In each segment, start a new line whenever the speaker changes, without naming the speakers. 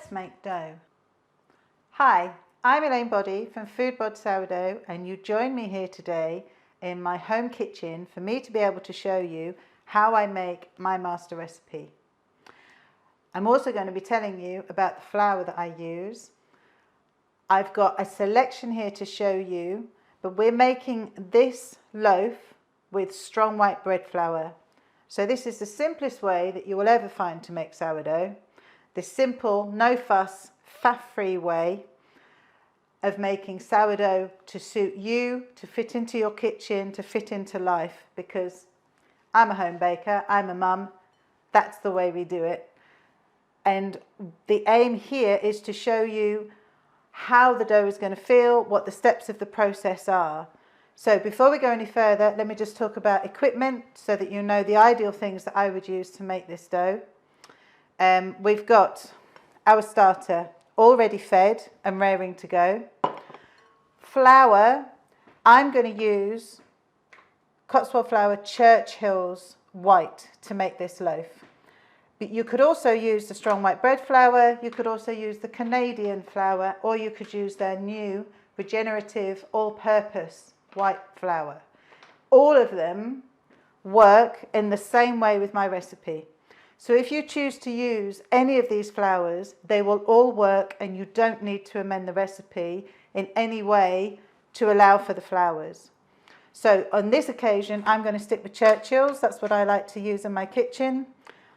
Let's make dough. Hi, I'm Elaine Boddy from Foodbod Sourdough, and you join me here today in my home kitchen for me to be able to show you how I make my master recipe. I'm also going to be telling you about the flour that I use. I've got a selection here to show you, but we're making this loaf with strong white bread flour. So this is the simplest way that you will ever find to make sourdough. This simple, no fuss, faff-free way of making sourdough to suit you, to fit into your kitchen, to fit into life, because I'm a home baker, I'm a mum, that's the way we do it. And the aim here is to show you how the dough is going to feel, what the steps of the process are. So before we go any further, let me just talk about equipment so that you know the ideal things that I would use to make this dough. We've got our starter already fed and raring to go. Flour, I'm going to use Cotswold flour Churchill's white to make this loaf. But you could also use the strong white bread flour, you could also use the Canadian flour, or you could use their new regenerative all-purpose white flour. All of them work in the same way with my recipe. So if you choose to use any of these flours, they will all work, and you don't need to amend the recipe in any way to allow for the flours. So on this occasion, I'm going to stick with Churchill's. That's what I like to use in my kitchen.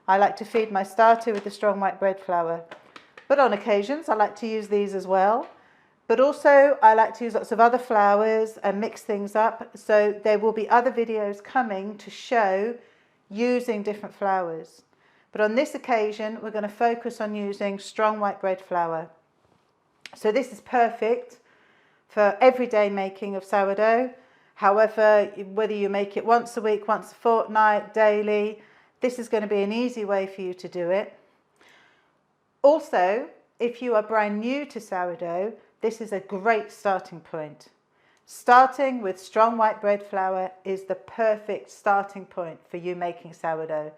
I like to feed my starter with the strong white bread flour. But on occasions, I like to use these as well. But also, I like to use lots of other flours and mix things up. So there will be other videos coming to show using different flours. But on this occasion, we're going to focus on using strong white bread flour. So this is perfect for everyday making of sourdough. However, whether you make it once a week, once a fortnight, daily, this is going to be an easy way for you to do it. Also, if you are brand new to sourdough, this is a great starting point. Starting with strong white bread flour is the perfect starting point for you making sourdough,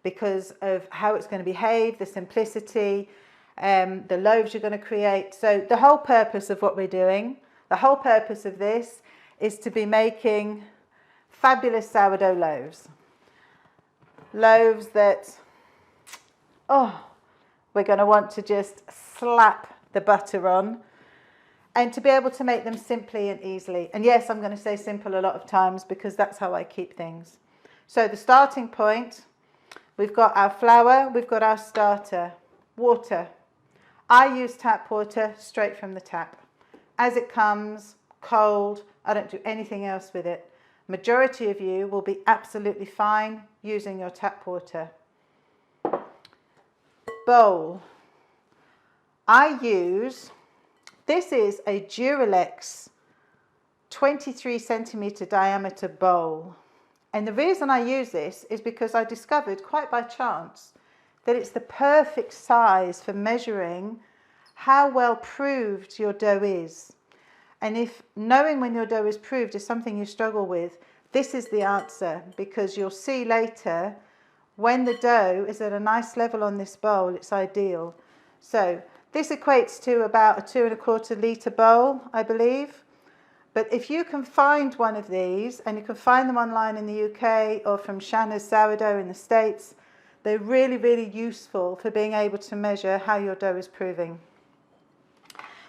because of how it's going to behave, the simplicity, the loaves you're going to create. So the whole purpose of what we're doing, the whole purpose of this is to be making fabulous sourdough loaves. Loaves that, we're going to want to just slap the butter on, and to be able to make them simply and easily. And yes, I'm going to say simple a lot of times because that's how I keep things. So the starting point, we've got our flour, we've got our starter, water. I use tap water straight from the tap. As it comes, cold, I don't do anything else with it. Majority of you will be absolutely fine using your tap water. Bowl. I use, this is a Duralex 23 centimetre diameter bowl. And the reason I use this is because I discovered quite by chance that it's the perfect size for measuring how well proved your dough is. And if knowing when your dough is proved is something you struggle with, this is the answer, because you'll see later when the dough is at a nice level on this bowl, it's ideal. So this equates to about a 2¼ litre bowl, I believe. But if you can find one of these, and you can find them online in the UK or from Shanna's Sourdough in the States, they're really, really useful for being able to measure how your dough is proving.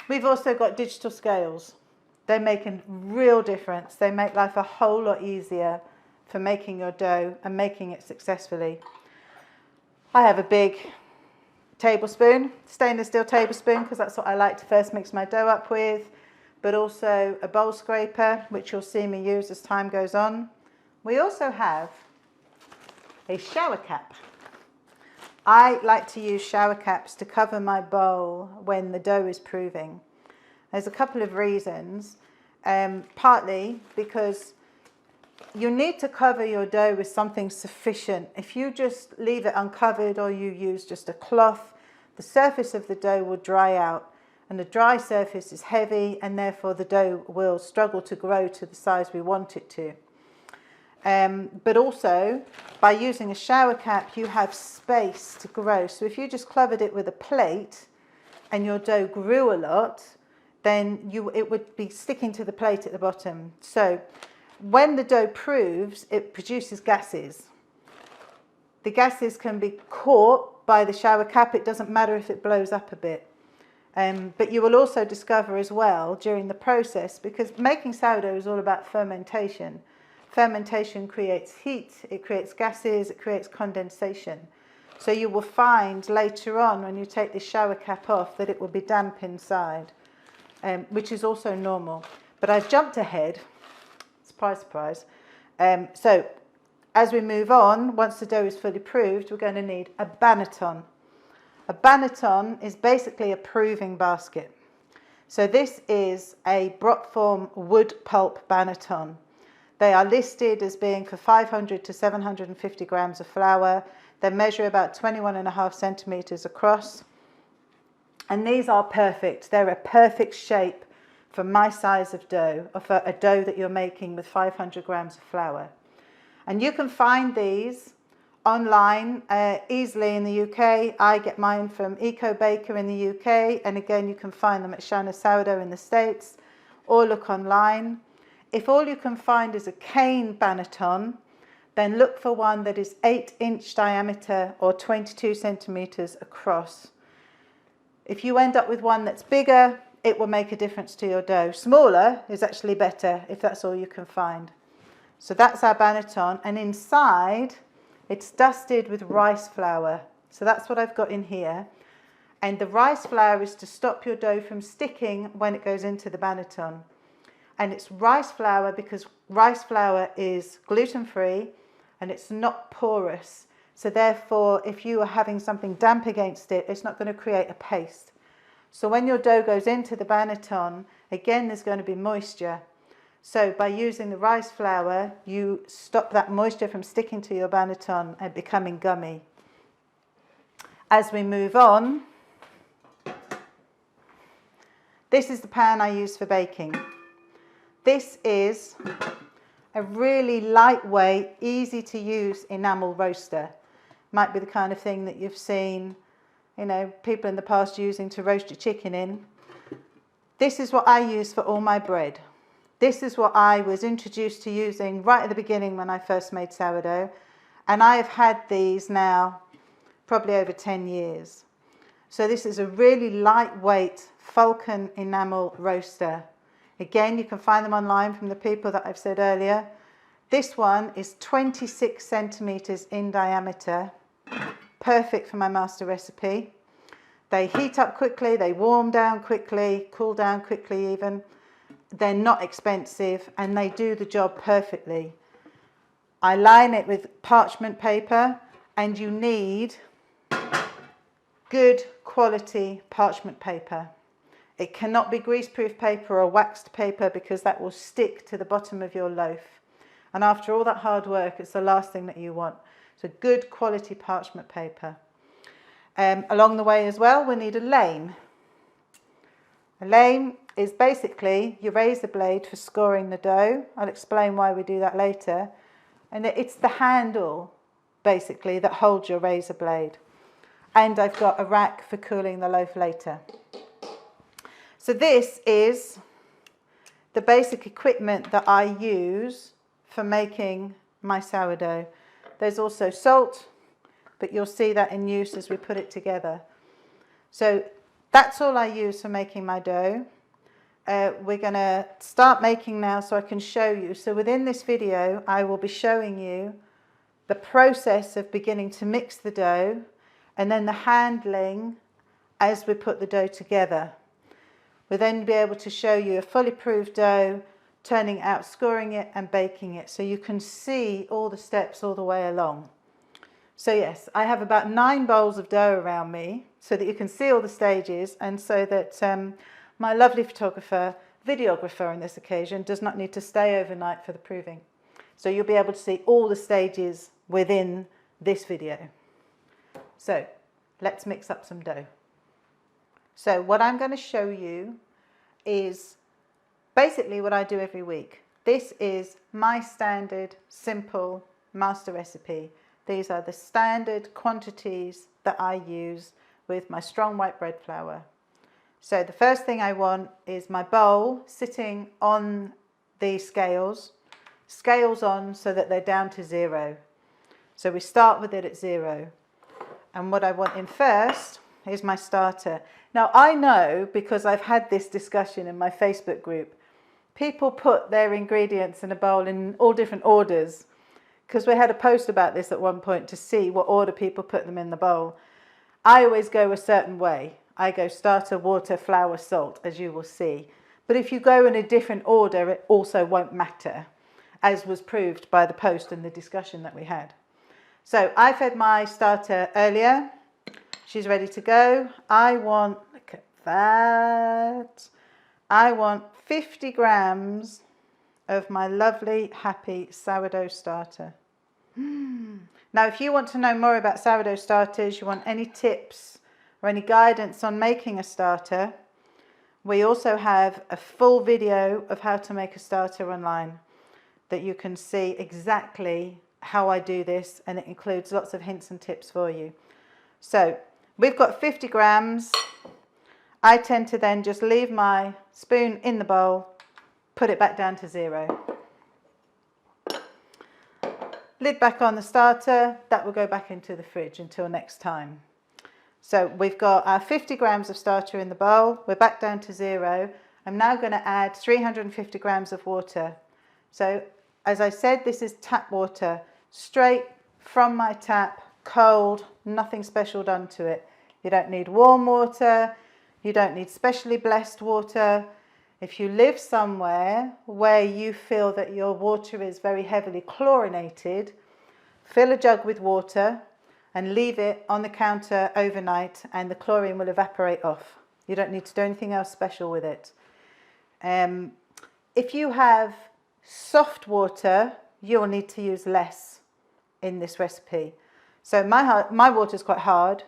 We've also got digital scales. They make a real difference. They make life a whole lot easier for making your dough and making it successfully. I have a big tablespoon, stainless steel tablespoon, because that's what I like to first mix my dough up with, but also a bowl scraper, which you'll see me use as time goes on. We also have a shower cap. I like to use shower caps to cover my bowl when the dough is proving. There's a couple of reasons, partly because you need to cover your dough with something sufficient. If you just leave it uncovered or you use just a cloth, the surface of the dough will dry out, and the dry surface is heavy, and therefore the dough will struggle to grow to the size we want it to. But also, by using a shower cap, you have space to grow. So if you just covered it with a plate, and your dough grew a lot, then it would be sticking to the plate at the bottom. So when the dough proves, it produces gases. The gases can be caught by the shower cap. It doesn't matter if it blows up a bit. But you will also discover as well during the process, because making sourdough is all about fermentation. Fermentation creates heat, it creates gases, it creates condensation. So you will find later on when you take the shower cap off that it will be damp inside, which is also normal. But I've jumped ahead, surprise, surprise. So as we move on, once the dough is fully proved, we're going to need a banneton. A banneton is basically a proving basket. So this is a Brockform wood pulp banneton. They are listed as being for 500 to 750 grams of flour. They measure about 21.5 centimeters across. And these are perfect. They're a perfect shape for my size of dough, or for a dough that you're making with 500 grams of flour. And you can find these online easily in the UK. I get mine from Eco Baker in the UK, and again you can find them at Shanna Sourdough in the States, or look online. If all you can find is a cane banneton, then look for one that is 8-inch diameter or 22 centimeters across. If you end up with one that's bigger, it will make a difference to your dough. Smaller is actually better if that's all you can find. So that's our banneton, and inside it's dusted with rice flour. So that's what I've got in here. And the rice flour is to stop your dough from sticking when it goes into the banneton. And it's rice flour because rice flour is gluten-free and it's not porous. So therefore, if you are having something damp against it, it's not going to create a paste. So when your dough goes into the banneton, again, there's going to be moisture. So by using the rice flour, you stop that moisture from sticking to your banneton and becoming gummy. As we move on, this is the pan I use for baking. This is a really lightweight, easy to use enamel roaster. Might be the kind of thing that you've seen, people in the past using to roast your chicken in. This is what I use for all my bread. This is what I was introduced to using right at the beginning when I first made sourdough. And I have had these now probably over 10 years. So this is a really lightweight Falcon enamel roaster. Again, you can find them online from the people that I've said earlier. This one is 26 centimeters in diameter, perfect for my master recipe. They heat up quickly, they warm down quickly, cool down quickly even. They're not expensive and they do the job perfectly. I line it with parchment paper, and you need good quality parchment paper. It cannot be greaseproof paper or waxed paper because that will stick to the bottom of your loaf. And after all that hard work, it's the last thing that you want. So good quality parchment paper. Along the way as well, we need a lame. A lame is basically your razor blade for scoring the dough. I'll explain why we do that later. And it's the handle, basically, that holds your razor blade. And I've got a rack for cooling the loaf later. So this is the basic equipment that I use for making my sourdough. There's also salt, but you'll see that in use as we put it together. So that's all I use for making my dough. We're going to start making now so I can show you. So within this video, I will be showing you the process of beginning to mix the dough and then the handling as we put the dough together. We'll then be able to show you a fully proved dough, turning it out, scoring it and baking it, so you can see all the steps all the way along. So yes, I have about 9 bowls of dough around me so that you can see all the stages, and so that my lovely photographer, videographer on this occasion, does not need to stay overnight for the proving. So you'll be able to see all the stages within this video. So let's mix up some dough. So what I'm going to show you is basically what I do every week. This is my standard, simple master recipe. These are the standard quantities that I use with my strong white bread flour. So the first thing I want is my bowl sitting on the scales on so that they're down to 0. So we start with it at 0. And what I want in first is my starter. Now I know, because I've had this discussion in my Facebook group, people put their ingredients in a bowl in all different orders, because we had a post about this at one point to see what order people put them in the bowl. I always go a certain way. I go starter, water, flour, salt, as you will see. But if you go in a different order, it also won't matter, as was proved by the post and the discussion that we had. So I fed my starter earlier. She's ready to go. I want, look at that. I want 50 grams of my lovely, happy sourdough starter. Now, if you want to know more about sourdough starters, you want any tips or any guidance on making a starter, we also have a full video of how to make a starter online that you can see exactly how I do this, and it includes lots of hints and tips for you. So we've got 50 grams. I tend to then just leave my spoon in the bowl, put it back down to 0. Lid back on the starter. That will go back into the fridge until next time. So we've got our 50 grams of starter in the bowl. We're back down to 0. I'm now going to add 350 grams of water. So as I said, this is tap water, straight from my tap, cold, nothing special done to it. You don't need warm water. You don't need specially blessed water. If you live somewhere where you feel that your water is very heavily chlorinated, fill a jug with water and leave it on the counter overnight, and the chlorine will evaporate off. You don't need to do anything else special with it. If you have soft water, you'll need to use less in this recipe. So my water is quite hard.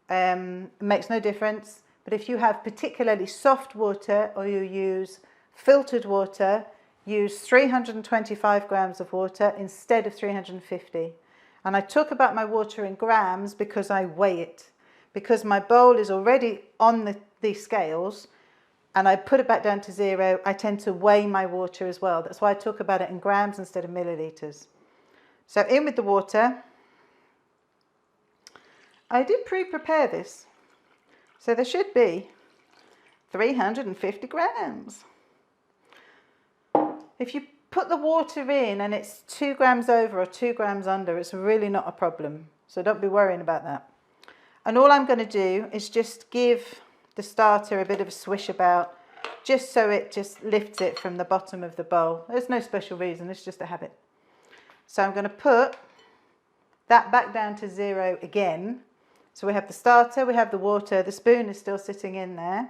It makes no difference. But if you have particularly soft water, or you use filtered water, use 325 grams of water instead of 350. And I talk about my water in grams because I weigh it. Because my bowl is already on the scales and I put it back down to 0, I tend to weigh my water as well. That's why I talk about it in grams instead of milliliters. So in with the water. I did pre-prepare this. So there should be 350 grams. If you put the water in and it's 2 grams over or 2 grams under, it's really not a problem. So don't be worrying about that. And all I'm going to do is just give the starter a bit of a swish about, just so it just lifts it from the bottom of the bowl. There's no special reason, it's just a habit. So I'm going to put that back down to 0 again. So we have the starter, we have the water, the spoon is still sitting in there.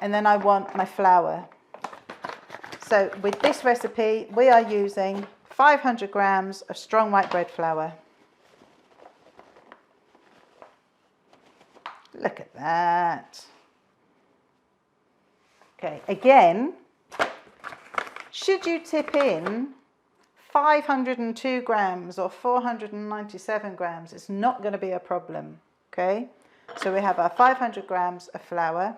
And then I want my flour. So with this recipe, we are using 500 grams of strong white bread flour. Look at that. Okay, again, should you tip in 502 grams or 497 grams, it's not going to be a problem, okay? So we have our 500 grams of flour.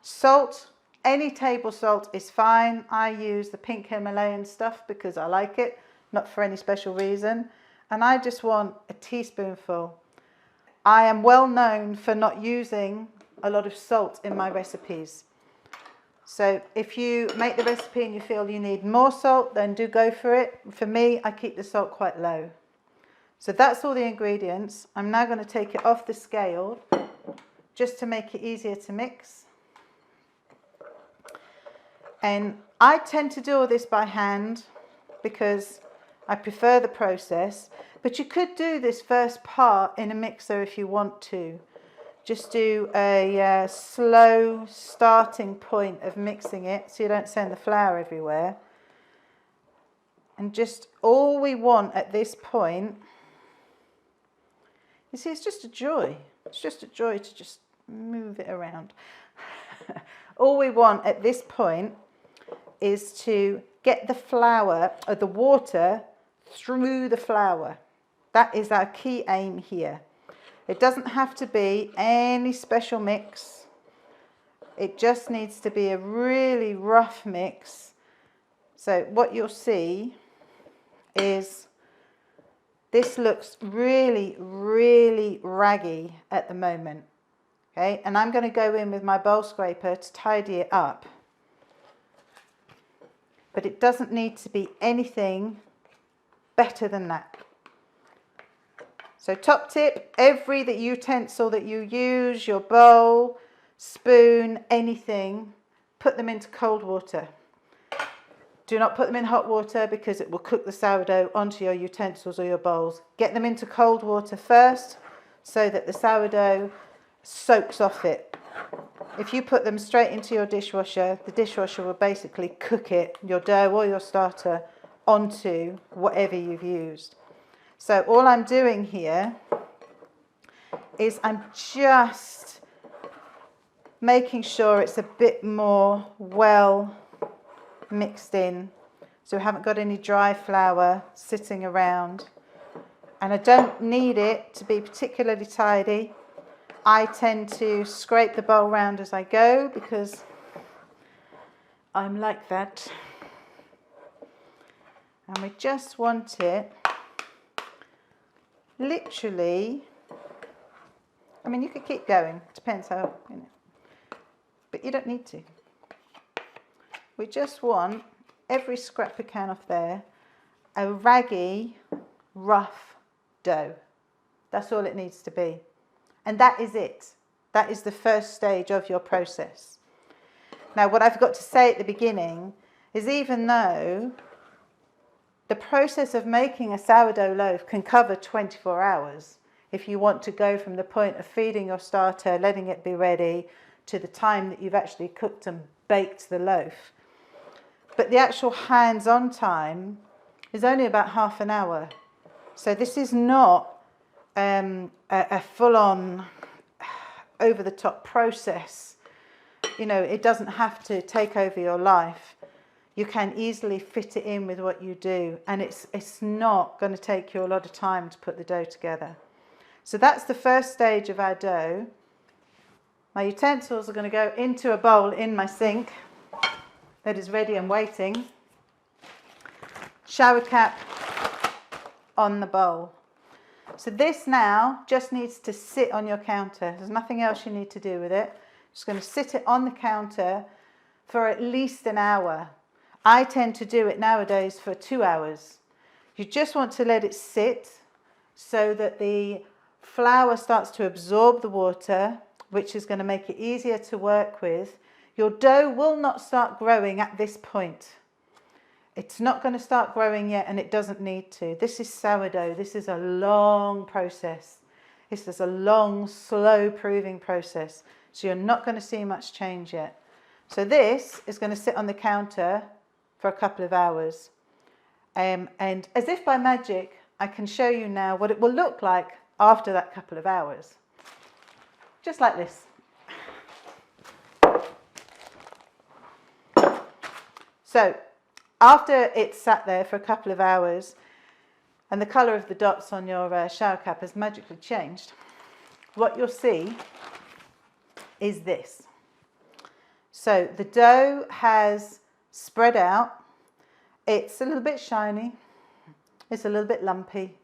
Salt, any table salt is fine. I use the pink Himalayan stuff because I like it, not for any special reason. And I just want a teaspoonful. I am well known for not using a lot of salt in my recipes. So if you make the recipe and you feel you need more salt, then do go for it. For me, I keep the salt quite low. So that's all the ingredients. I'm now going to take it off the scale just to make it easier to mix. And I tend to do all this by hand because I prefer the process. But you could do this first part in a mixer if you want to. Just do a slow starting point of mixing it so you don't send the flour everywhere. And just all we want at this point, you see, it's just a joy. It's just a joy to just move it around. All we want at this point is to get the flour or the water through the flour. That is our key aim here. It doesn't have to be any special mix. It just needs to be a really rough mix. So what you'll see is this looks really, really raggy at the moment. Okay, and I'm going to go in with my bowl scraper to tidy it up. But it doesn't need to be anything better than that. So top tip, every utensil that you use, your bowl, spoon, anything, put them into cold water. Do not put them in hot water because it will cook the sourdough onto your utensils or your bowls. Get them into cold water first so that the sourdough soaks off it. If you put them straight into your dishwasher, the dishwasher will basically cook it, your dough or your starter, onto whatever you've used. So all I'm doing here is I'm just making sure it's a bit more well mixed in, so we haven't got any dry flour sitting around. And I don't need it to be particularly tidy. I tend to scrape the bowl round as I go because I'm like that. And we just want it literally, I mean, you could keep going, depends how, you know, but you don't need to. We just want every scrap we can off there, a raggy, rough dough. That's all it needs to be. And that is it. That is the first stage of your process. Now, what I forgot to say at the beginning is even though the process of making a sourdough loaf can cover 24 hours, if you want to go from the point of feeding your starter, letting it be ready, to the time that you've actually cooked and baked the loaf. But the actual hands-on time is only about half an hour. So this is not a full-on, over-the-top process. You know, it doesn't have to take over your life. You can easily fit it in with what you do, and it's not going to take you a lot of time to put the dough together. So that's the first stage of our dough. My utensils are going to go into a bowl in my sink that is ready and waiting. Shower cap on the bowl. So this now just needs to sit on your counter. There's nothing else you need to do with it. Just going to sit it on the counter for at least an hour. I tend to do it nowadays for 2 hours. You just want to let it sit so that the flour starts to absorb the water, which is going to make it easier to work with. Your dough will not start growing at this point. It's not going to start growing yet, and it doesn't need to. This is sourdough. This is a long process. This is a long, slow proving process. So you're not going to see much change yet. So this is going to sit on the counter for a couple of hours. And as if by magic, I can show you now what it will look like after that couple of hours. Just like this. So after it's sat there for a couple of hours and the colour of the dots on your shower cap has magically changed, what you'll see is this. So the dough has spread out. It's a little bit shiny. It's a little bit lumpy.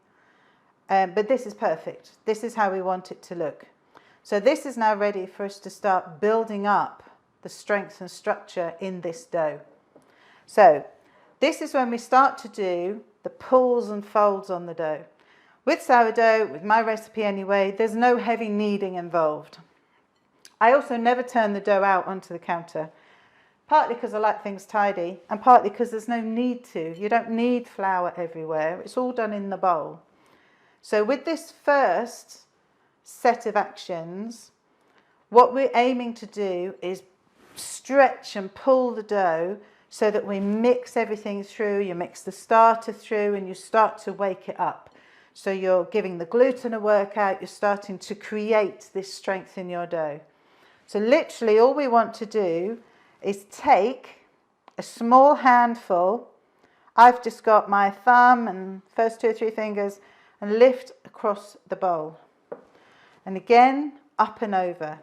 But this is perfect. This is how we want it to look. So this is now ready for us to start building up the strength and structure in this dough. So this is when we start to do the pulls and folds on the dough. With sourdough, with my recipe anyway, there's no heavy kneading involved. I also never turn the dough out onto the counter, partly because I like things tidy and partly because there's no need to. You don't need flour everywhere. It's all done in the bowl. So with this first set of actions, what we're aiming to do is stretch and pull the dough so that we mix everything through. You mix the starter through and you start to wake it up. So you're giving the gluten a workout, you're starting to create this strength in your dough. So literally all we want to do is take a small handful. I've just got my thumb and first 2 or 3 fingers and lift across the bowl. And again, up and over.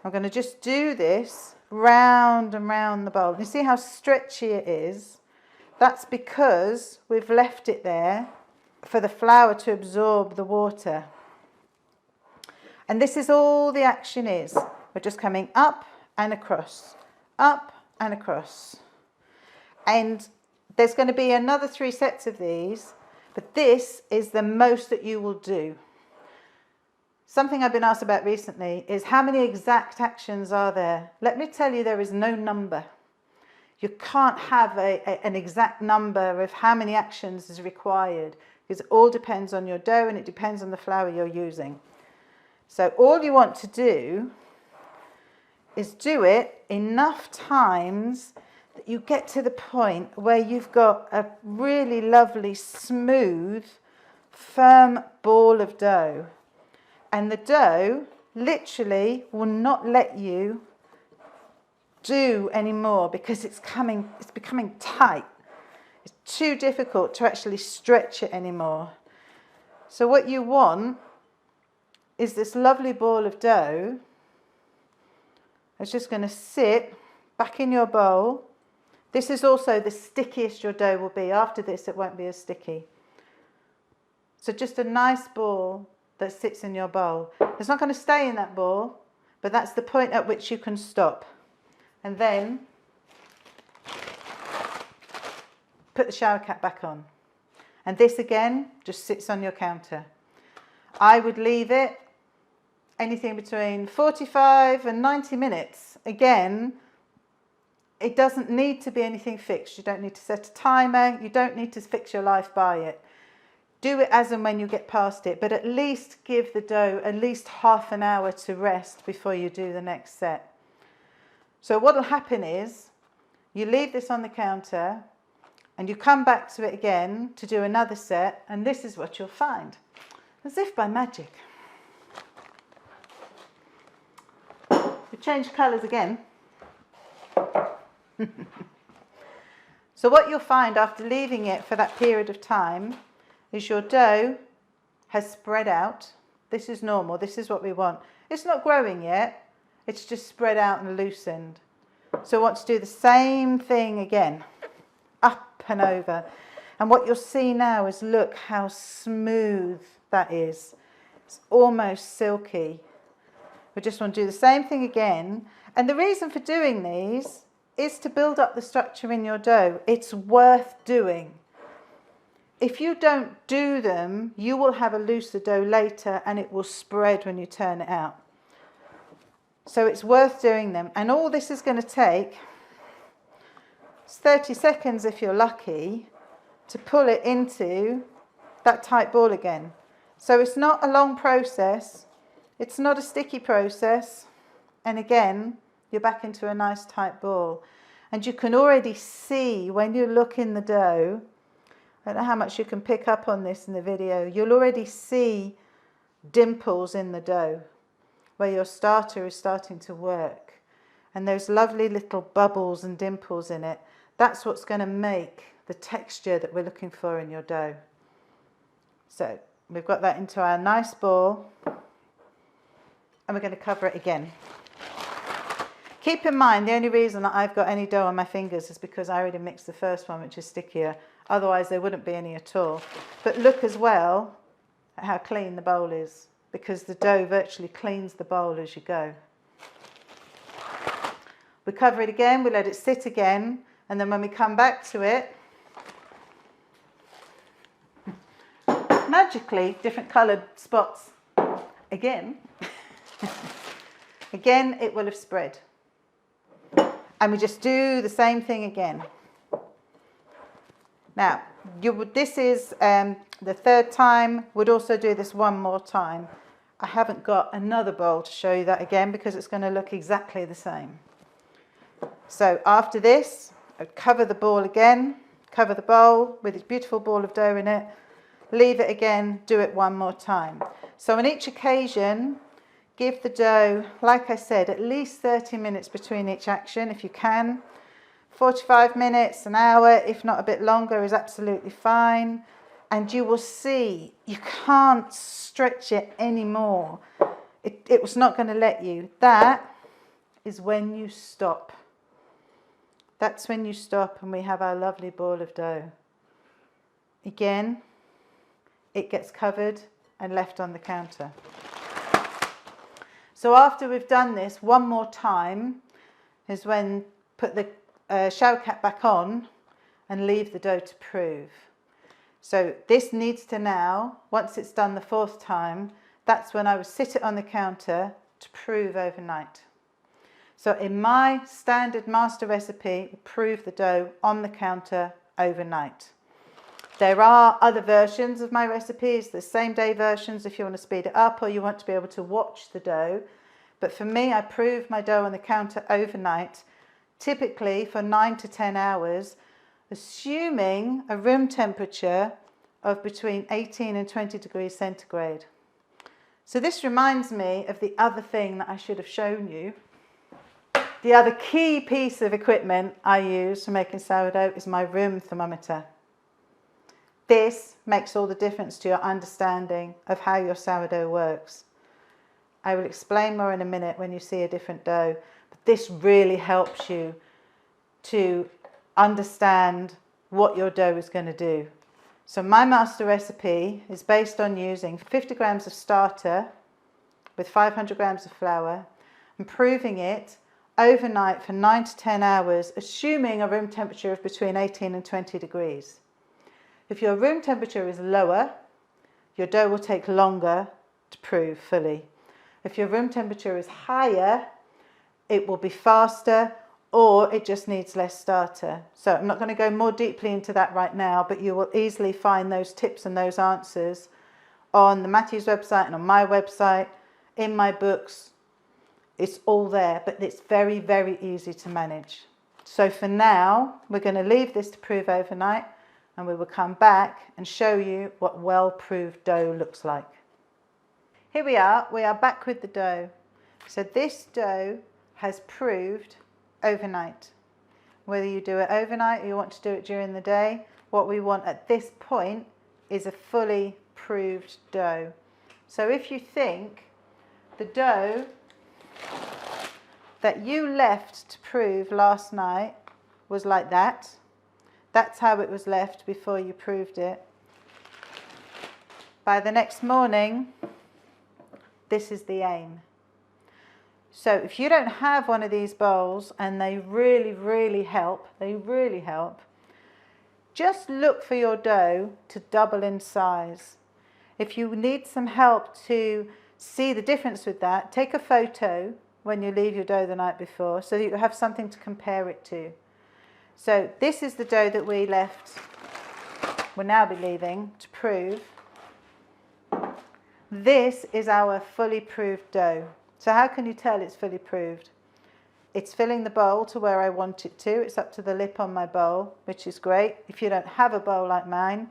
I'm going to just do this round and round the bowl. You see how stretchy it is? That's because we've left it there for the flour to absorb the water. And this is all the action is. We're just coming up and across, up and across. And there's going to be another 3 sets of these, but this is the most that you will do. Something I've been asked about recently is how many exact actions are there? Let me tell you, there is no number. You can't have an exact number of how many actions is required, because it all depends on your dough and it depends on the flour you're using. So all you want to do is do it enough times that you get to the point where you've got a really lovely, smooth, firm ball of dough. And the dough literally will not let you do anymore because it's becoming tight. It's too difficult to actually stretch it anymore. So what you want is this lovely ball of dough. It's just going to sit back in your bowl. This is also the stickiest your dough will be. After this, it won't be as sticky. So just a nice ball that sits in your bowl. It's not going to stay in that ball, but that's the point at which you can stop. And then put the shower cap back on. And this again just sits on your counter. I would leave it anything between 45 and 90 minutes. Again, it doesn't need to be anything fixed. You don't need to set a timer. You don't need to fix your life by it. Do it as and when you get past it, but at least give the dough at least half an hour to rest before you do the next set. So what will happen is you leave this on the counter and you come back to it again to do another set, and this is what you'll find. As if by magic. We change colours again. So what you'll find after leaving it for that period of time is your dough has spread out. This is normal. This is what we want. It's not growing yet. It's just spread out and loosened. So I want to do the same thing again. Up and over. And what you'll see now is look how smooth that is. It's almost silky. We just want to do the same thing again. And the reason for doing these is to build up the structure in your dough. It's worth doing. If you don't do them, you will have a looser dough later and it will spread when you turn it out. So it's worth doing them. And all this is going to take is 30 seconds if you're lucky to pull it into that tight ball again. So it's not a long process. It's not a sticky process. And again, you're back into a nice tight ball. And you can already see when you look in the dough, I don't know how much you can pick up on this in the video, you'll already see dimples in the dough where your starter is starting to work. And those lovely little bubbles and dimples in it, that's what's going to make the texture that we're looking for in your dough. So we've got that into our nice ball and we're going to cover it again. Keep in mind, the only reason that I've got any dough on my fingers is because I already mixed the first one, which is stickier. Otherwise, there wouldn't be any at all. But look as well at how clean the bowl is, because the dough virtually cleans the bowl as you go. We cover it again, we let it sit again, and then when we come back to it, magically, different coloured spots again. Again, it will have spread. And we just do the same thing again. Now, this is the third time. We'd also do this one more time. I haven't got another bowl to show you that again because it's going to look exactly the same. So after this, I'd cover the ball again, cover the bowl with its beautiful ball of dough in it, leave it again, do it one more time. So on each occasion, give the dough, like I said, at least 30 minutes between each action if you can. 45 minutes, an hour, if not a bit longer, is absolutely fine. And you will see you can't stretch it anymore. It was not going to let you. That is when you stop. That's when you stop and we have our lovely ball of dough. Again, it gets covered and left on the counter. So after we've done this one more time is when put the shell cap back on and leave the dough to prove. So this needs to now, once it's done the fourth time, that's when I would sit it on the counter to prove overnight. So in my standard master recipe, prove the dough on the counter overnight. There are other versions of my recipes, the same day versions if you want to speed it up or you want to be able to watch the dough. But for me, I prove my dough on the counter overnight, typically for 9 to 10 hours, assuming a room temperature of between 18 and 20 degrees centigrade. So this reminds me of the other thing that I should have shown you. The other key piece of equipment I use for making sourdough is my room thermometer. This makes all the difference to your understanding of how your sourdough works. I will explain more in a minute when you see a different dough, but this really helps you to understand what your dough is going to do. So my master recipe is based on using 50 grams of starter with 500 grams of flour and proving it overnight for 9 to 10 hours, assuming a room temperature of between 18 and 20 degrees. If your room temperature is lower, your dough will take longer to prove fully. If your room temperature is higher, it will be faster or it just needs less starter. So I'm not going to go more deeply into that right now, but you will easily find those tips and those answers on the Matthews website and on my website, in my books. It's all there, but it's very, very easy to manage. So for now, we're going to leave this to prove overnight and we will come back and show you what well-proved dough looks like. Here we are back with the dough. So this dough has proved overnight. Whether you do it overnight or you want to do it during the day, what we want at this point is a fully proved dough. So if you think the dough that you left to prove last night was like that, that's how it was left before you proved it. By the next morning, this is the aim. So if you don't have one of these bowls, and they really help, just look for your dough to double in size. If you need some help to see the difference with that, take a photo when you leave your dough the night before so that you have something to compare it to. So this is the dough that we left, we'll now be leaving to prove. This is our fully proved dough. So how can you tell it's fully proved? It's filling the bowl to where I want it to. It's up to the lip on my bowl, which is great. If you don't have a bowl like mine,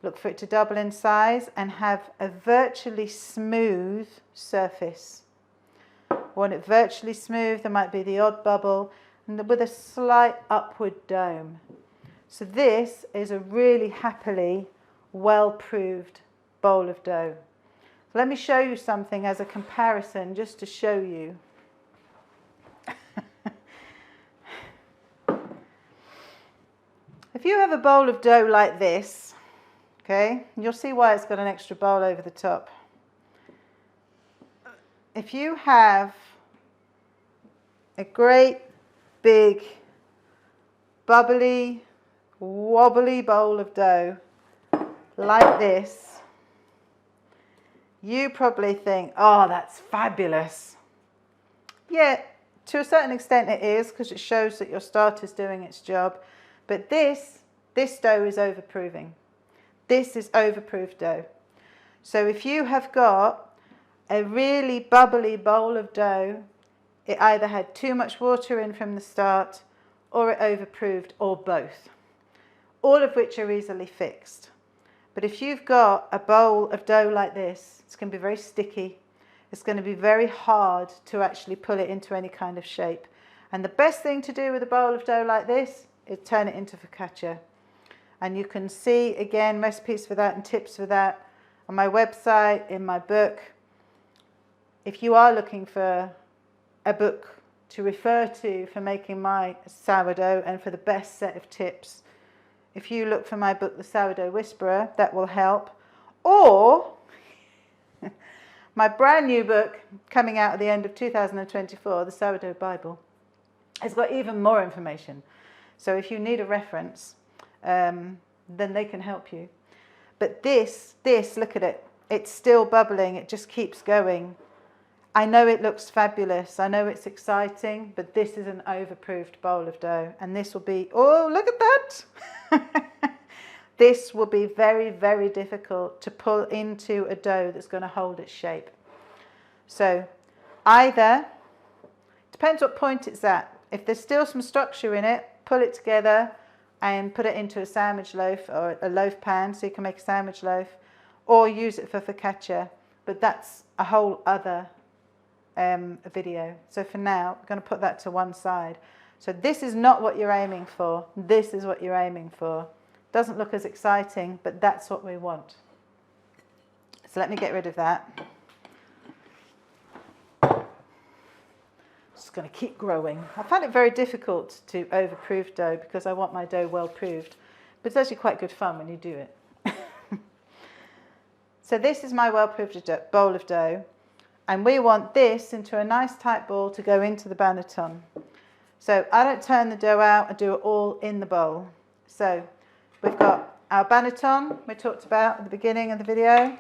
look for it to double in size and have a virtually smooth surface. Want it virtually smooth, there might be the odd bubble, and with a slight upward dome. So this is a really happily well-proved bowl of dough. Let me show you something as a comparison, just to show you. If you have a bowl of dough like this, okay, you'll see why it's got an extra bowl over the top. If you have a great big bubbly wobbly bowl of dough like this, you probably think, oh, that's fabulous. Yeah, to a certain extent it is, because it shows that your starter's doing its job. But this dough is overproving. This is overproved dough. So if you have got a really bubbly bowl of dough, it either had too much water in from the start, or it overproved, or both. All of which are easily fixed. But if you've got a bowl of dough like this, it's going to be very sticky. It's going to be very hard to actually pull it into any kind of shape. And the best thing to do with a bowl of dough like this is turn it into focaccia. And you can see, again, recipes for that and tips for that on my website, in my book. If you are looking for a book to refer to for making my sourdough and for the best set of tips, if you look for my book, The Sourdough Whisperer, that will help. Or my brand new book coming out at the end of 2024, The Sourdough Bible. It's got even more information. So if you need a reference, then they can help you. But this, look at it. It's still bubbling. It just keeps going. I know it looks fabulous. I know it's exciting, but this is an overproofed bowl of dough. And this will be, oh, look at that. This will be very, very difficult to pull into a dough that's going to hold its shape. So either, depends what point it's at. If there's still some structure in it, pull it together and put it into a sandwich loaf or a loaf pan so you can make a sandwich loaf, or use it for focaccia. But that's a whole other video. So for now, I'm going to put that to one side. So this is not what you're aiming for. This is what you're aiming for. Doesn't look as exciting, but that's what we want. So let me get rid of that. Just going to keep growing. I find it very difficult to overproof dough because I want my dough well proofed, but it's actually quite good fun when you do it. So this is my well proofed bowl of dough, and we want this into a nice tight ball to go into the banneton. So I don't turn the dough out, I do it all in the bowl. So we've got our banneton we talked about at the beginning of the video.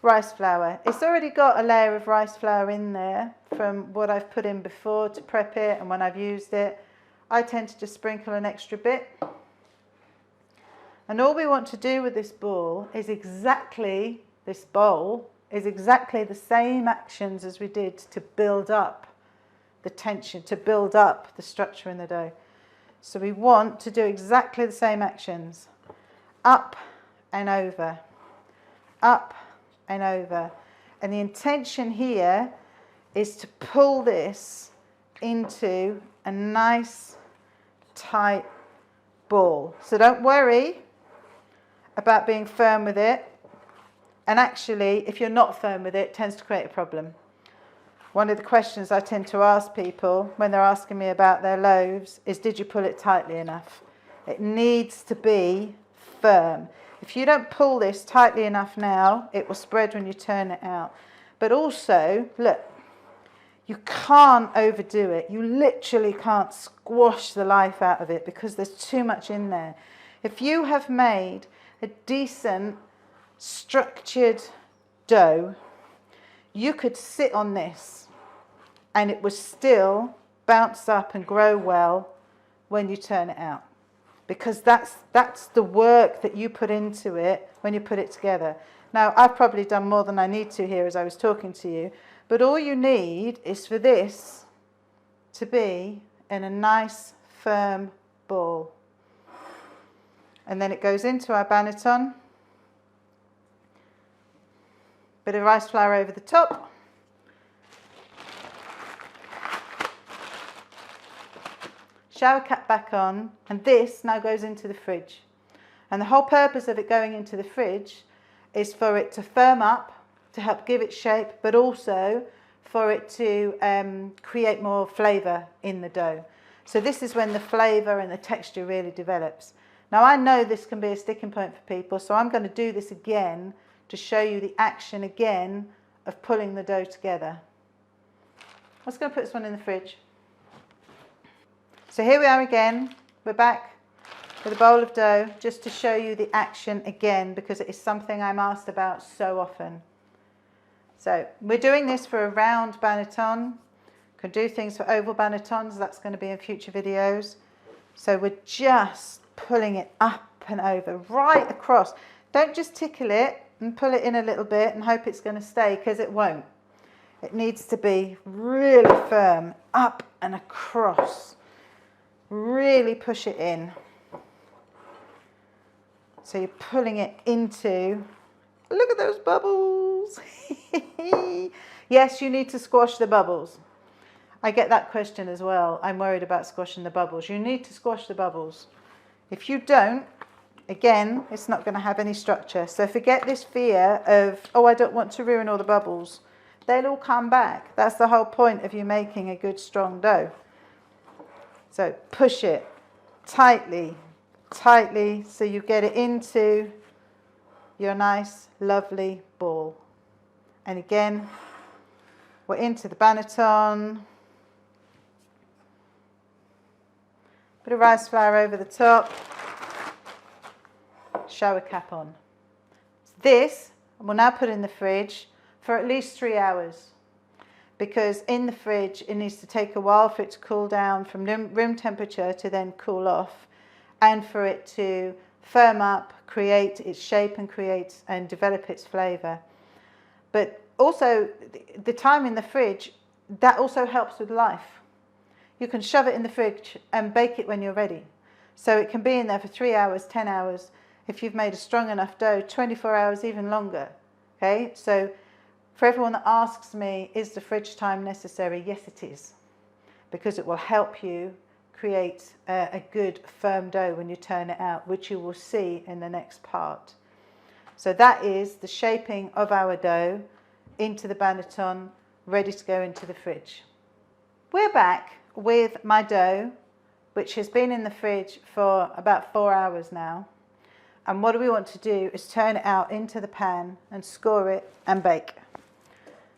Rice flour. It's already got a layer of rice flour in there from what I've put in before to prep it, and when I've used it, I tend to just sprinkle an extra bit. And all we want to do with this bowl is exactly, this bowl is exactly the same actions as we did to build up the tension, to build up the structure in the dough. So we want to do exactly the same actions. Up and over. Up and over. And the intention here is to pull this into a nice tight ball. So don't worry about being firm with it. And actually, if you're not firm with it, it tends to create a problem. One of the questions I tend to ask people when they're asking me about their loaves is, did you pull it tightly enough? It needs to be firm. If you don't pull this tightly enough now, it will spread when you turn it out. But also, look, you can't overdo it. You literally can't squash the life out of it because there's too much in there. If you have made a decent, structured dough, you could sit on this and it would still bounce up and grow well when you turn it out. Because that's the work that you put into it when you put it together. Now, I've probably done more than I need to here as I was talking to you, but all you need is for this to be in a nice, firm ball. And then it goes into our banneton. Bit of rice flour over the top. Shower cap back on, and this now goes into the fridge. And the whole purpose of it going into the fridge is for it to firm up, to help give it shape, but also for it to create more flavour in the dough. So this is when the flavour and the texture really develops. Now I know this can be a sticking point for people, so I'm going to do this again to show you the action again of pulling the dough together. I'm just going to put this one in the fridge. So here we are again, we're back with a bowl of dough just to show you the action again because it is something I'm asked about so often. So we're doing this for a round banneton. Can do things for oval bannetons, that's going to be in future videos. So we're just pulling it up and over, right across. Don't just tickle it and pull it in a little bit and hope it's going to stay, because it won't. It needs to be really firm, up and across. Really push it in. So you're pulling it into, look at those bubbles. Yes, you need to squash the bubbles. I get that question as well. I'm worried about squashing the bubbles. You need to squash the bubbles. If you don't, again, it's not going to have any structure. So forget this fear of, oh, I don't want to ruin all the bubbles. they'll all come back. That's the whole point of you making a good strong dough. So push it tightly, tightly, so you get it into your nice, lovely ball. And again, we're into the banneton. Bit of rice flour over the top. Shower cap on. This we'll now put in the fridge for at least 3 hours, because in the fridge it needs to take a while for it to cool down from room temperature to then cool off, and for it to firm up, create its shape and develop its flavour. But also the time in the fridge, that also helps with life. You can shove it in the fridge and bake it when you're ready. So it can be in there for 3 hours, 10 hours. If you've made a strong enough dough, 24 hours, even longer. Okay, so for everyone that asks me, is the fridge time necessary? Yes, it is, because it will help you create a good firm dough when you turn it out, which you will see in the next part. So that is the shaping of our dough into the banneton, ready to go into the fridge. We're back with my dough, which has been in the fridge for about 4 hours now. And what we want to do is turn it out into the pan and score it and bake.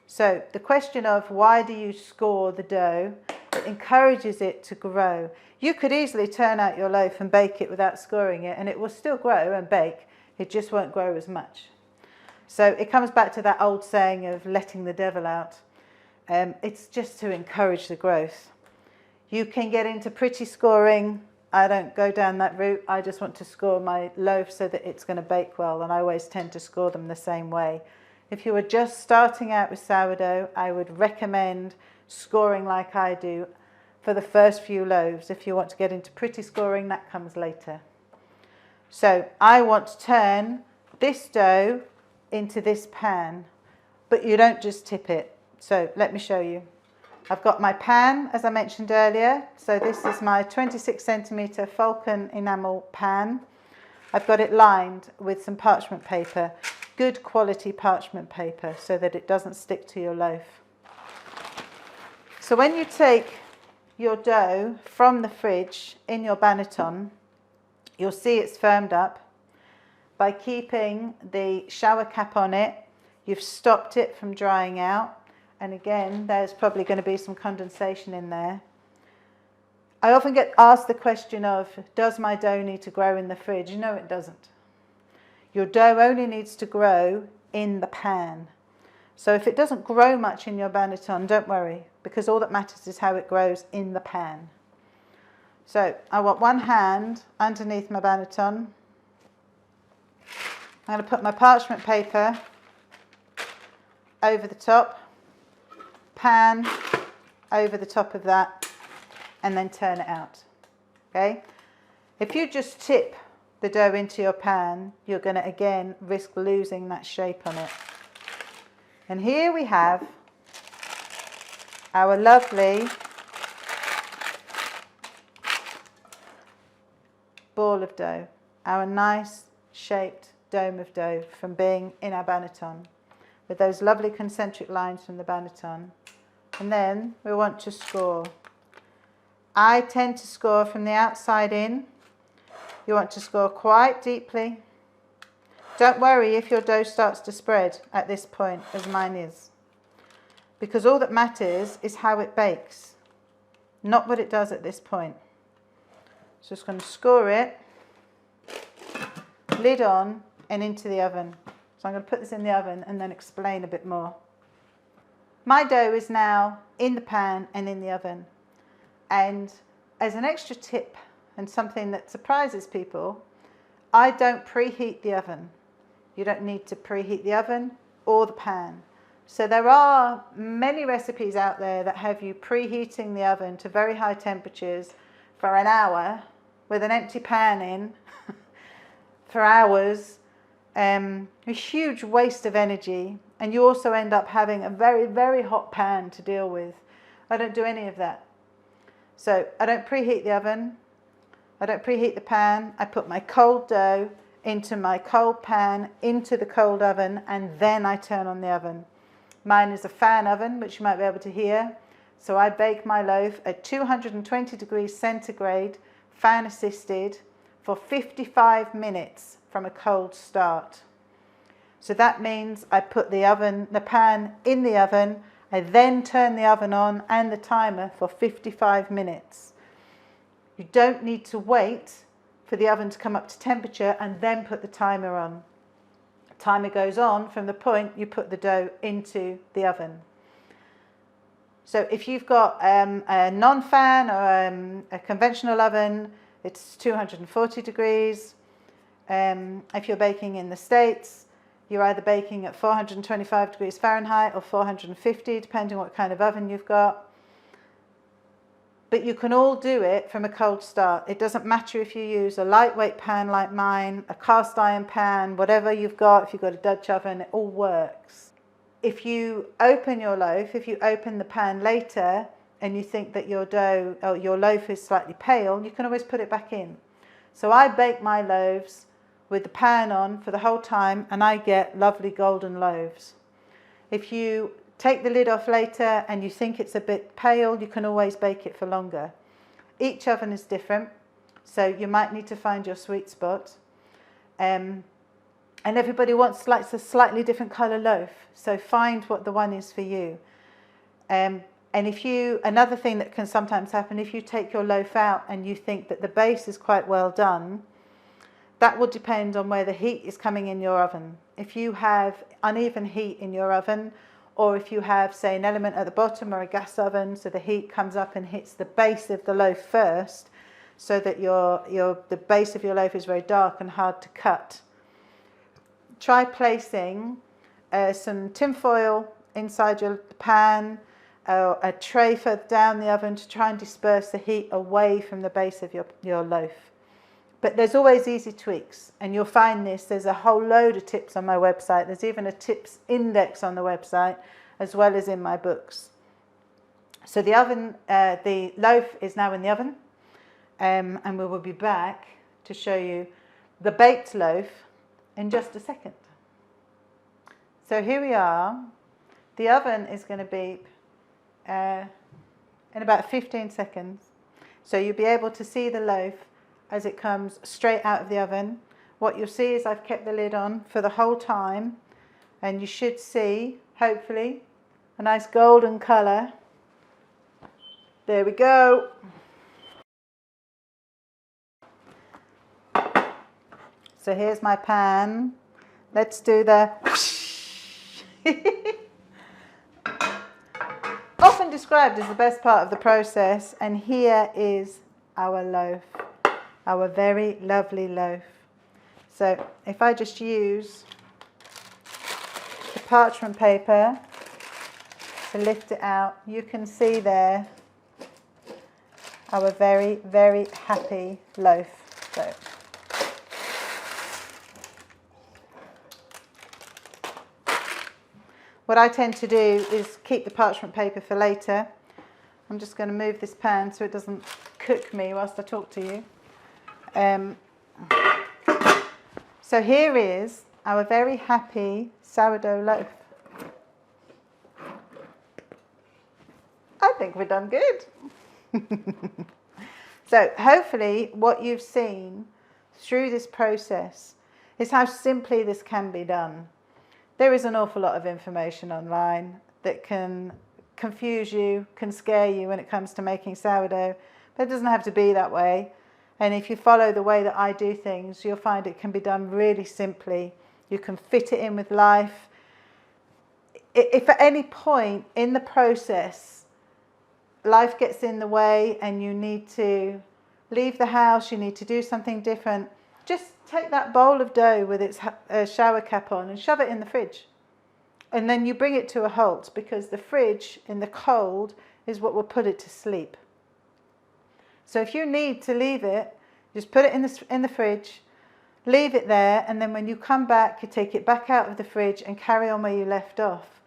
So the question of why do you score the dough? It encourages it to grow. You could easily turn out your loaf and bake it without scoring it, and it will still grow and bake. It just won't grow as much. So it comes back to that old saying of letting the devil out. It's just to encourage the growth. You can get into pretty scoring. I don't go down that route. I just want to score my loaf so that it's going to bake well, and I always tend to score them the same way. If you were just starting out with sourdough, I would recommend scoring like I do for the first few loaves. If you want to get into pretty scoring, that comes later. So I want to turn this dough into this pan, but you don't just tip it. So let me show you. I've got my pan, as I mentioned earlier. So this is my 26 centimetre Falcon enamel pan. I've got it lined with some parchment paper, good quality parchment paper, so that it doesn't stick to your loaf. So when you take your dough from the fridge in your banneton, you'll see it's firmed up. By keeping the shower cap on it, you've stopped it from drying out. And again, there's probably going to be some condensation in there. I often get asked the question of, does my dough need to grow in the fridge? No, it doesn't. Your dough only needs to grow in the pan. So if it doesn't grow much in your banneton, don't worry, because all that matters is how it grows in the pan. So I want one hand underneath my banneton. I'm going to put my parchment paper over the top, pan over the top of that, and then turn it out. Okay? If you just tip the dough into your pan, you're going to again risk losing that shape on it. And here we have our lovely ball of dough, our nice shaped dome of dough from being in our banneton, with those lovely concentric lines from the banneton. And then we want to score. I tend to score from the outside in. You want to score quite deeply. Don't worry if your dough starts to spread at this point, as mine is, because all that matters is how it bakes, not what it does at this point. So just going to score it, lid on, and into the oven. So I'm going to put this in the oven and then explain a bit more. My dough is now in the pan and in the oven. And as an extra tip and something that surprises people, I don't preheat the oven. You don't need to preheat the oven or the pan. So there are many recipes out there that have you preheating the oven to very high temperatures for an hour with an empty pan in for hours. A huge waste of energy, and you also end up having a very, very hot pan to deal with. I don't do any of that. So I don't preheat the oven, I don't preheat the pan. I put my cold dough into my cold pan, into the cold oven, and then I turn on the oven. Mine is a fan oven, which you might be able to hear. So I bake my loaf at 220 degrees centigrade, fan assisted, for 55 minutes from a cold start. So that means I put the pan in the oven. I then turn the oven on and the timer for 55 minutes. You don't need to wait for the oven to come up to temperature and then put the timer on. The timer goes on from the point you put the dough into the oven. So if you've got a non-fan or a conventional oven, it's 240 degrees. If you're baking in the States, you're either baking at 425 degrees Fahrenheit or 450, depending on what kind of oven you've got. But you can all do it from a cold start. It doesn't matter if you use a lightweight pan like mine, a cast iron pan, whatever you've got. If you've got a Dutch oven, it all works. If you open your loaf, if you open the pan later and you think that your dough or your loaf is slightly pale, you can always put it back in. So I bake my loaves with the pan on for the whole time, and I get lovely golden loaves. If you take the lid off later and you think it's a bit pale, you can always bake it for longer. Each oven is different, so you might need to find your sweet spot. And everybody likes a slightly different colour loaf, so find what the one is for you. And another thing that can sometimes happen, if you take your loaf out and you think that the base is quite well done, that will depend on where the heat is coming in your oven. If you have uneven heat in your oven, or if you have, say, an element at the bottom or a gas oven, so the heat comes up and hits the base of the loaf first, so that the base of your loaf is very dark and hard to cut. Try placing some tin foil inside your pan, a tray further down the oven to try and disperse the heat away from the base of your loaf. But there's always easy tweaks, and you'll find there's a whole load of tips on my website. There's even a tips index on the website, as well as in my books. So the loaf is now in the oven, and we will be back to show you the baked loaf in just a second. So here we are. The oven is going to beep in about 15 seconds. So you'll be able to see the loaf as it comes straight out of the oven. What you'll see is I've kept the lid on for the whole time, and you should see, hopefully, a nice golden colour. There we go. So here's my pan. Let's do the often described as the best part of the process, and here is our loaf. Our very lovely loaf. So if I just use the parchment paper to lift it out, you can see there our very, very happy loaf. So what I tend to do is keep the parchment paper for later. I'm just going to move this pan so it doesn't cook me whilst I talk to you. So here is our very happy sourdough loaf. I think we've done good. So hopefully what you've seen through this process is how simply this can be done. There is an awful lot of information online that can confuse you, can scare you when it comes to making sourdough, but it doesn't have to be that way. And if you follow the way that I do things, you'll find it can be done really simply. You can fit it in with life. If at any point in the process life gets in the way and you need to leave the house, you need to do something different, just take that bowl of dough with its shower cap on and shove it in the fridge. And then you bring it to a halt, because the fridge in the cold is what will put it to sleep. So if you need to leave it, just put it in the fridge, leave it there, and then when you come back, you take it back out of the fridge and carry on where you left off.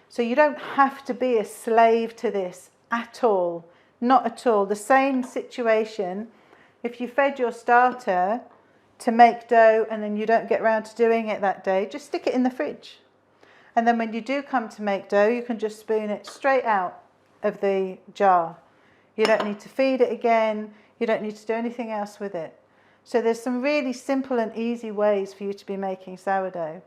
So you don't have to be a slave to this at all, not at all. The same situation, if you fed your starter to make dough and then you don't get around to doing it that day, just stick it in the fridge. And then when you do come to make dough, you can just spoon it straight out of the jar. You don't need to feed it again. You don't need to do anything else with it. So there's some really simple and easy ways for you to be making sourdough.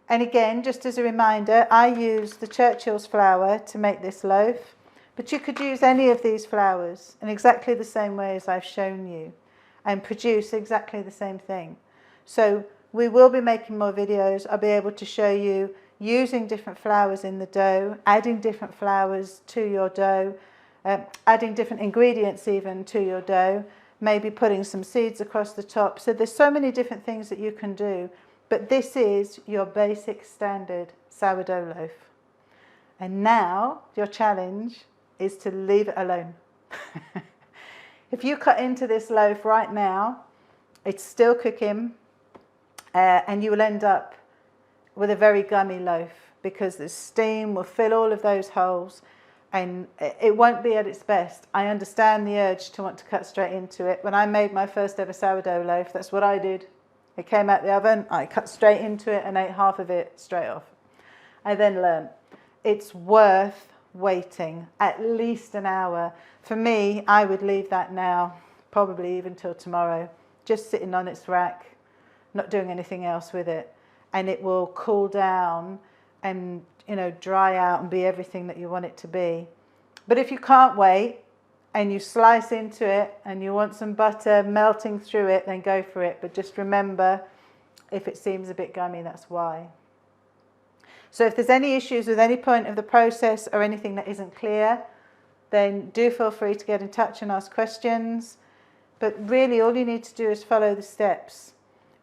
And again, just as a reminder, I use the Churchill's flour to make this loaf, but you could use any of these flours in exactly the same way as I've shown you and produce exactly the same thing. So we will be making more videos. I'll be able to show you using different flours in the dough, adding different flours to your dough, adding different ingredients even to your dough, maybe putting some seeds across the top. So there's so many different things that you can do, but this is your basic standard sourdough loaf. And now your challenge is to leave it alone. If you cut into this loaf right now, it's still cooking, and you will end up with a very gummy loaf because the steam will fill all of those holes and it won't be at its best. I understand the urge to want to cut straight into it. When I made my first ever sourdough loaf, that's what I did. It came out the oven, I cut straight into it and ate half of it straight off. I then learned it's worth waiting at least an hour. For me, I would leave that now, probably even till tomorrow, just sitting on its rack, not doing anything else with it. And it will cool down and, you know, dry out and be everything that you want it to be. But if you can't wait and you slice into it and you want some butter melting through it, then go for it. But just remember, if it seems a bit gummy, that's why. So if there's any issues with any point of the process or anything that isn't clear, then do feel free to get in touch and ask questions. But really all you need to do is follow the steps.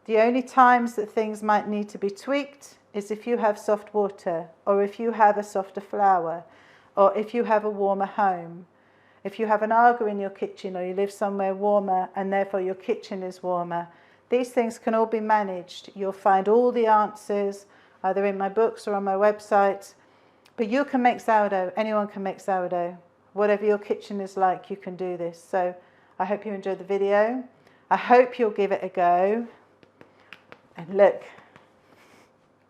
The only times that things might need to be tweaked is if you have soft water, or if you have a softer flour, or if you have a warmer home. If you have an Aga in your kitchen, or you live somewhere warmer and therefore your kitchen is warmer, these things can all be managed. You'll find all the answers either in my books or on my website. But you can make sourdough. Anyone can make sourdough. Whatever your kitchen is like, you can do this. So I hope you enjoyed the video. I hope you'll give it a go. And look,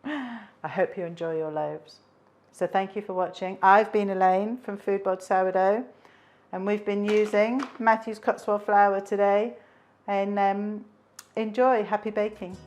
I hope you enjoy your loaves. So thank you for watching. I've been Elaine from Foodbod Sourdough, and we've been using Matthew's Cotswold flour today. And enjoy. Happy baking.